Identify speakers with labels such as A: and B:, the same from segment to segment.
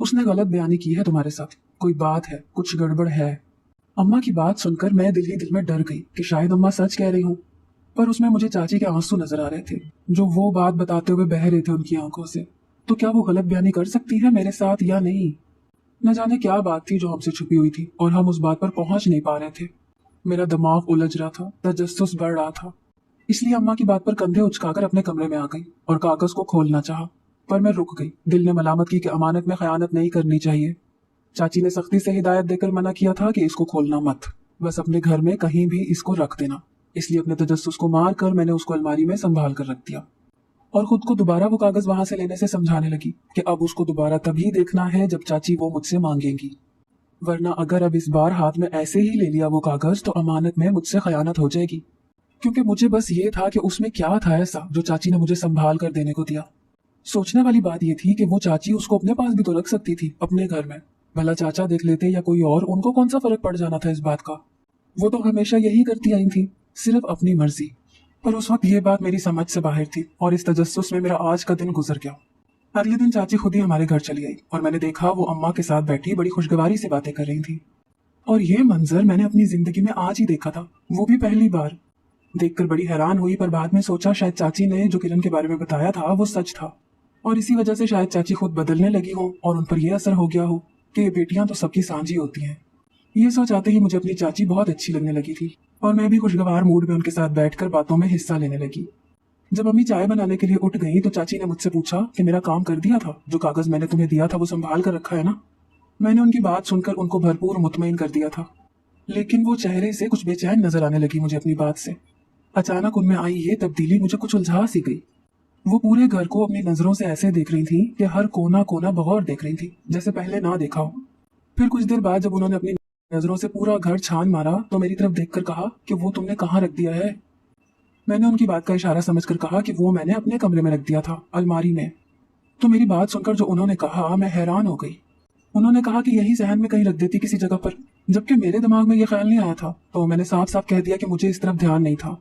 A: उसने गलत बयानी की है तुम्हारे साथ, कोई बात है, कुछ गड़बड़ है। अम्मा की बात सुनकर मैं दिल ही दिल में डर गई कि शायद अम्मा सच कह रही हूँ, पर उसमें मुझे चाची के आंसू नजर आ रहे थे जो वो बात बताते हुए बह रहे थे उनकी आंखों से। तो क्या वो गलत बयानी कर सकती है मेरे साथ या नहीं? न जाने क्या बात थी जो हमसे छुपी हुई थी और हम उस बात पर पहुंच नहीं पा रहे थे। मेरा दिमाग उलझ रहा था, तजस्सुस बढ़ रहा था, इसलिए अम्मा की बात पर कंधे उचकाकर अपने कमरे में आ गई और कागज को खोलना चाहा, पर मैं रुक गई। दिल ने मलामत की कि अमानत में खयानत नहीं करनी चाहिए। चाची ने सख्ती से हिदायत देकर मना किया था कि इसको खोलना मत, बस अपने घर में कहीं भी इसको रख देना। इसलिए अपने तजस्सुस को मार कर मैंने उसको अलमारी में संभाल कर रख दिया और खुद को दोबारा वो कागज वहां से लेने से समझाने लगी कि अब उसको दोबारा तभी देखना है जब चाची वो मुझसे मांगेंगी, वरना अगर अब इस बार हाथ में ऐसे ही ले लिया वो कागज तो अमानत में मुझसे खयानत हो जाएगी। क्योंकि मुझे बस ये था कि उसमें क्या था ऐसा जो चाची ने मुझे संभाल कर देने को दिया। सोचने वाली बात ये थी कि वो चाची उसको अपने पास भी तो रख सकती थी, अपने घर में। भला चाचा देख लेते या कोई और, उनको कौन सा फर्क पड़ जाना था इस बात का। वो तो हमेशा यही करती आई थी, सिर्फ अपनी मर्जी। पर उस वक्त ये बात मेरी समझ से बाहर थी और इस तजस्सुस में मेरा आज का दिन गुजर गया। अगले दिन चाची खुद ही हमारे घर चली आई और मैंने देखा वो अम्मा के साथ बैठी बड़ी खुशगवारी से बातें कर रही थी। और ये मंजर मैंने अपनी जिंदगी में आज ही देखा था, वो भी पहली बार। देखकर बड़ी हैरान हुई, पर बाद में सोचा शायद चाची ने जो किरण के बारे में बताया था वो सच था और इसी वजह से शायद चाची खुद बदलने लगी हो और उन पर यह असर हो गया हो कि ये बेटियां तो सबकी सांझी होती हैं। ये सोच आते ही मुझे अपनी चाची बहुत अच्छी लगने लगी थी और मैं भी खुशगवार मूड में उनके साथ बैठकर बातों में हिस्सा लेने लगी। जब अम्मी चाय बनाने के लिए उठ गई तो चाची ने मुझसे पूछा कि मेरा काम कर दिया था, जो कागज मैंने तुम्हें दिया था वो संभाल कर रखा है ना? मैंने उनकी बात सुनकर उनको भरपूर मुतमईन कर दिया था, लेकिन वो चेहरे से कुछ बेचैन नजर आने लगी मुझे अपनी बात से। अचानक उनमें आई ये तब्दीली मुझे कुछ उलझा सी गई। वो पूरे घर को अपनी नजरों से ऐसे देख रही थी कि हर कोना कोना बगौर देख रही थी, जैसे पहले ना देखा हो। फिर कुछ देर बाद जब उन्होंने अपनी नजरों से पूरा घर छान मारा तो मेरी तरफ देखकर कहा कि वो तुमने कहाँ रख दिया है? मैंने उनकी बात का इशारा समझकर कहा कि वो मैंने अपने कमरे में रख दिया था, अलमारी में। तो मेरी बात सुनकर जो उन्होंने कहा मैं हैरान हो गई। उन्होंने कहा कि यही सहन में कहीं रख देती किसी जगह पर, जबकि मेरे दिमाग में यह ख्याल नहीं आया था। तो मैंने साफ साफ कह दिया कि मुझे इस तरफ ध्यान नहीं था।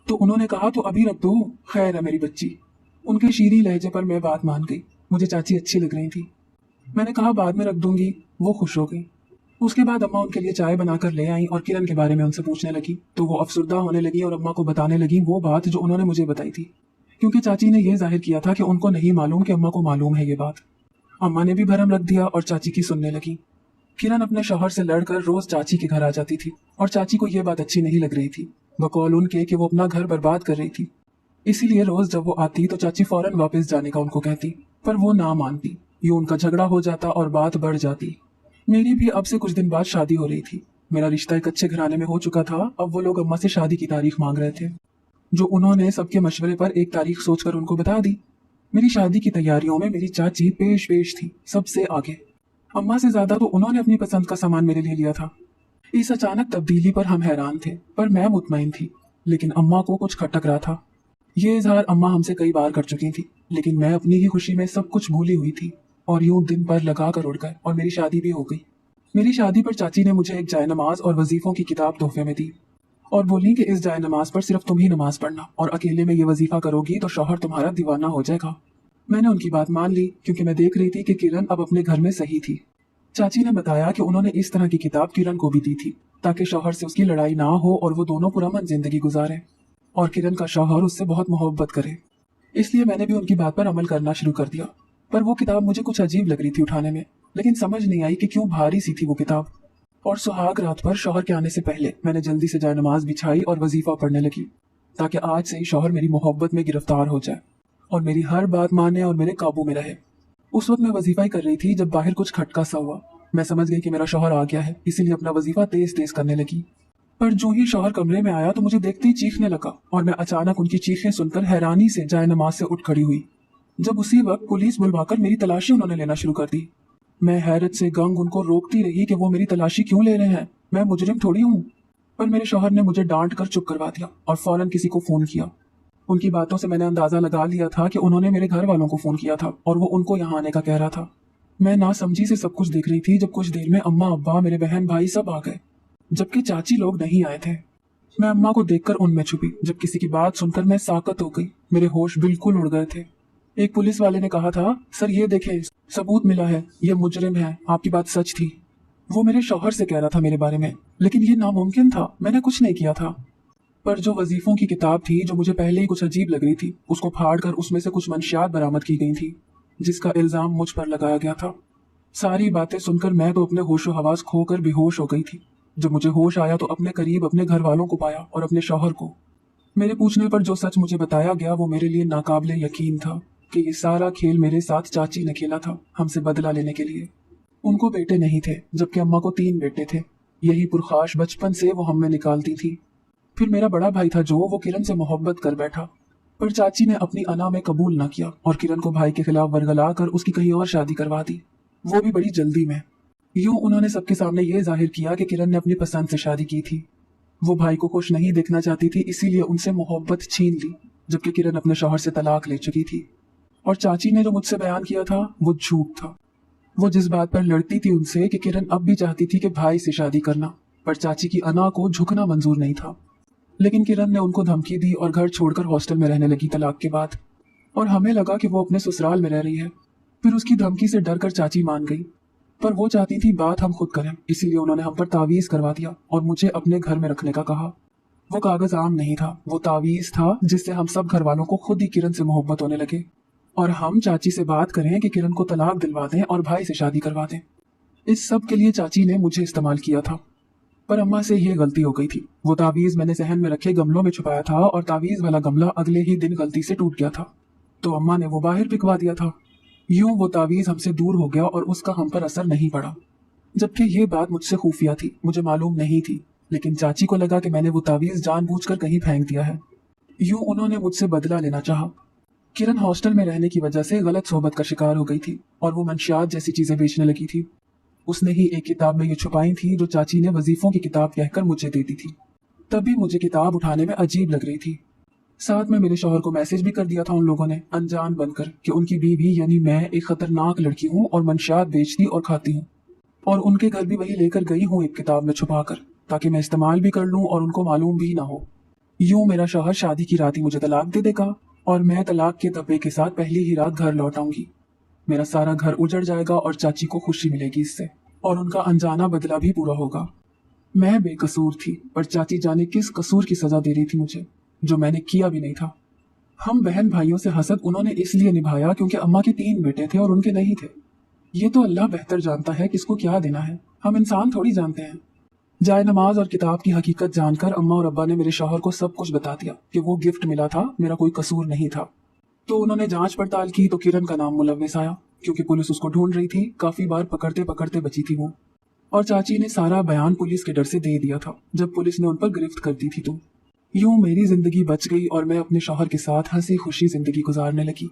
A: तो उन्होंने कहा तो अभी रख दो, खैर है मेरी बच्ची। उनके शीरी लहजे पर मैं बात मान गई, मुझे चाची अच्छी लग रही थी। मैंने कहा बाद में रख दूंगी, वो खुश हो गई। उसके बाद अम्मा उनके लिए चाय बनाकर ले आई और किरण के बारे में उनसे पूछने लगी तो वो अफसुर्दा होने लगी और अम्मा को बताने लगी वो बात जो उन्होंने मुझे बताई थी, क्योंकि चाची ने यह जाहिर किया था कि उनको नहीं मालूम कि अम्मा को मालूम है ये बात। अम्मा ने भी भरम रख दिया और चाची की सुनने लगी। किरण अपने शौहर से लड़कर रोज चाची के घर आ जाती थी और चाची को यह बात अच्छी नहीं लग रही थी, बकौल उनके कि वो अपना घर बर्बाद कर रही थी। इसीलिए रोज जब वो आती तो चाची फौरन वापस जाने का उनको कहती, पर वो ना मानती। यूं उनका झगड़ा हो जाता और बात बढ़ जाती। मेरी भी अब से कुछ दिन बाद शादी हो रही थी। मेरा रिश्ता एक अच्छे घराने में हो चुका था। अब वो लोग अम्मा से शादी की तारीख मांग रहे थे, जो उन्होंने सबके मशवरे पर एक तारीख सोचकर उनको बता दी। मेरी शादी की तैयारियों में मेरी चाची पेश पेश थी, सबसे आगे। अम्मा से ज्यादा तो उन्होंने अपनी पसंद का सामान मेरे लिए लिया था। इस अचानक तब्दीली पर हम हैरान थे, पर मैं मुतमईन थी। लेकिन अम्मा को कुछ खटक रहा था। ये इजहार अम्मा हमसे कई बार कर चुकी थी, लेकिन मैं अपनी ही खुशी में सब कुछ भूली हुई थी और यूं दिन पर लगा कर उड़ गए और मेरी शादी भी हो गई। मेरी शादी पर चाची ने मुझे एक जाय नमाज और वजीफों की किताब तोहफे में दी और बोली कि इस जाय नमाज पर सिर्फ तुम ही नमाज पढ़ना और अकेले में ये वजीफा करोगी तो शौहर तुम्हारा दीवाना हो जाएगा। मैंने उनकी बात मान ली, क्योंकि मैं देख रही थी कि किरण अब अपने घर में सही थी। चाची ने बताया कि उन्होंने इस तरह की किताब किरण को भी दी थी ताकि शौहर से उसकी लड़ाई ना हो और वो दोनों पुरअमन जिंदगी गुजारे और किरण का शौहर उससे बहुत मोहब्बत करे। इसलिए मैंने भी उनकी बात पर अमल करना शुरू कर दिया। पर वो किताब मुझे कुछ अजीब लग रही थी उठाने में, लेकिन समझ नहीं आई कि क्यों भारी सी थी वो किताब। और सुहाग रात पर शौहर के आने से पहले मैंने जल्दी से जाए नमाज बिछाई और वजीफा पढ़ने लगी, ताकि आज से ही शौहर मेरी मोहब्बत में गिरफ्तार हो जाए और मेरी हर बात माने और मेरे काबू में रहे। उस वक्त मैं वजीफा ही कर रही थी जब बाहर कुछ खटका सा हुआ। मैं समझ गई कि मेरा शौहर आ गया है, इसीलिए अपना वजीफा तेज तेज करने लगी। पर जो ही शौहर कमरे में आया तो मुझे देखते ही चीखने लगा और मैं अचानक उनकी चीखें सुनकर हैरानी से जाए नमाज से उठ खड़ी हुई। जब उसी वक्त पुलिस बुलवाकर मेरी तलाशी उन्होंने लेना शुरू कर दी। मैं हैरत से गंग उनको रोकती रही कि वो मेरी तलाशी क्यों ले रहे हैं, मैं मुजरिम थोड़ी हूँ। पर मेरे शौहर ने मुझे डांट कर चुप करवा दिया और फौरन किसी को फोन किया। उनकी बातों से मैंने अंदाजा लगा लिया था कि उन्होंने मेरे घर वालों को फोन किया था और वो उनको यहाँ आने का कह रहा था। मैं नासमझी से सब कुछ देख रही थी जब कुछ देर में अम्मा, अब्बा, मेरे बहन भाई सब आ गए, जबकि चाची लोग नहीं आए थे। मैं अम्मा को देखकर उनमें छुपी, जब किसी की बात सुनकर मैं साकत हो गई। मेरे होश बिल्कुल उड़ गए थे। एक पुलिस वाले ने कहा था, सर ये देखें, सबूत मिला है, ये मुजरिम है, आपकी बात सच थी। वो मेरे शौहर से कह रहा था मेरे बारे में, लेकिन ये नामुमकिन था, मैंने कुछ नहीं किया था। पर जो वजीफों की किताब थी, जो मुझे पहले ही कुछ अजीब लग रही थी, उसको फाड़कर उसमें से कुछ मंशियात बरामद की गई थी, जिसका इल्जाम मुझ पर लगाया गया था। सारी बातें सुनकर मैं तो अपने होशो हवास खोकर बेहोश हो गई थी। जब मुझे होश आया तो अपने करीब अपने घर वालों को पाया और अपने शौहर को। मेरे पूछने पर जो सच मुझे बताया गया वो मेरे लिए नाकाबिले यकीन था कि ये सारा खेल मेरे साथ चाची ने खेला था, हमसे बदला लेने के लिए। उनको बेटे नहीं थे, जबकि अम्मा को 3 बेटे थे। यही पुरखाश बचपन से वो हम में निकालती थी। फिर मेरा बड़ा भाई था जो वो किरण से मोहब्बत कर बैठा, पर चाची ने अपनी अना में कबूल ना किया और किरण को भाई के खिलाफ वर्गला कर उसकी कहीं और शादी करवा दी, वो भी बड़ी जल्दी में। यूं उन्होंने सबके सामने ये जाहिर किया कि किरण ने अपनी पसंद से शादी की थी। वो भाई को खुश नहीं देखना चाहती थी, इसीलिए उनसे मोहब्बत छीन ली, जबकि किरण अपने शौहर से तलाक ले चुकी थी। और चाची ने जो मुझसे बयान किया था वो झूठ था। वो जिस बात पर लड़ती थी उनसे कि किरण अब भी चाहती थी कि भाई से शादी करना, पर चाची की अना को झुकना मंजूर नहीं था। लेकिन किरण ने उनको धमकी दी और घर छोड़कर हॉस्टल में रहने लगी तलाक के बाद। और हमें लगा कि वो अपने ससुराल में रह रही है। फिर उसकी धमकी से डर कर चाची मान गई, पर वो चाहती थी बात हम खुद करें, इसीलिए उन्होंने हम पर तावीज करवा दिया और मुझे अपने घर में रखने का कहा। वो कागज आम नहीं था, वो तावीज था जिससे हम सब घर वालों को खुद ही किरण से मोहब्बत होने लगे और हम चाची से बात करें कि किरण को तलाक दिलवा दें और भाई से शादी करवा दें। इस सब के लिए चाची ने मुझे इस्तेमाल किया था, पर अम्मा से ये गलती हो गई थी। वो तावीज मैंने सहन में रखे गमलों में छुपाया था और तावीज वाला गमला अगले ही दिन गलती से टूट गया था, तो अम्मा ने वो बाहर पिकवा दिया था। यूं वो तावीज हमसे दूर हो गया और उसका हम पर असर नहीं पड़ा, जबकि ये बात मुझसे खुफिया थी, मुझे मालूम नहीं थी। लेकिन चाची को लगा कि मैंने वो तावीज जानबूझकर कहीं फेंक दिया है। यूं उन्होंने मुझसे बदला लेना चाहा। किरण हॉस्टल में रहने की वजह से गलत सोहबत का शिकार हो गई थी और वो मंशियात जैसी चीजें बेचने लगी थी। उसने ही एक किताब में ये छुपाई थी जो चाची ने वजीफों की किताब कहकर मुझे दे दी थी। तभी मुझे किताब उठाने में अजीब लग रही थी। साथ में मेरे शौहर को मैसेज भी कर दिया था उन लोगों ने, अनजान बनकर, कि उनकी बीवी यानी मैं एक खतरनाक लड़की हूँ और मंशियात बेचती और खाती हूँ, और उनके घर भी वही लेकर गई हूँ एक किताब में छुपा कर, ताकि मैं इस्तेमाल भी कर लूँ और उनको मालूम भी ना हो। यूं मेरा शौहर शादी की रात ही मुझे तलाक दे देगा और मैं तलाक के दब्बे के साथ पहली ही रात घर लौट आऊंगी। मेरा सारा घर उजड़ जाएगा और चाची को खुशी मिलेगी इससे, और उनका अनजाना बदला भी पूरा होगा। मैं बेकसूर थी, पर चाची जाने किस कसूर की सजा दे रही थी मुझे, जो मैंने किया भी नहीं था। हम बहन भाइयों से हसद उन्होंने इसलिए निभाया क्योंकि अम्मा के 3 बेटे थे और उनके नहीं थे। ये तो अल्लाह बेहतर जानता है किसको क्या देना है, हम इंसान थोड़ी जानते हैं। जाए नमाज और किताब की हकीकत जानकर अम्मा और अब्बा ने मेरे शौहर को सब कुछ बता दिया कि वो गिफ्ट मिला था, मेरा कोई कसूर नहीं था। तो उन्होंने जांच पड़ताल की तो किरण का नाम मुलव्विस आया, क्योंकि पुलिस उसको ढूंढ रही थी, काफी बार पकड़ते पकड़ते बची थी वो। और चाची ने सारा बयान पुलिस के डर से दे दिया था जब पुलिस ने उन पर गिरफ्त कर दी थी। तो यूं मेरी जिंदगी बच गई और मैं अपने शौहर के साथ हंसी खुशी जिंदगी गुजारने लगी।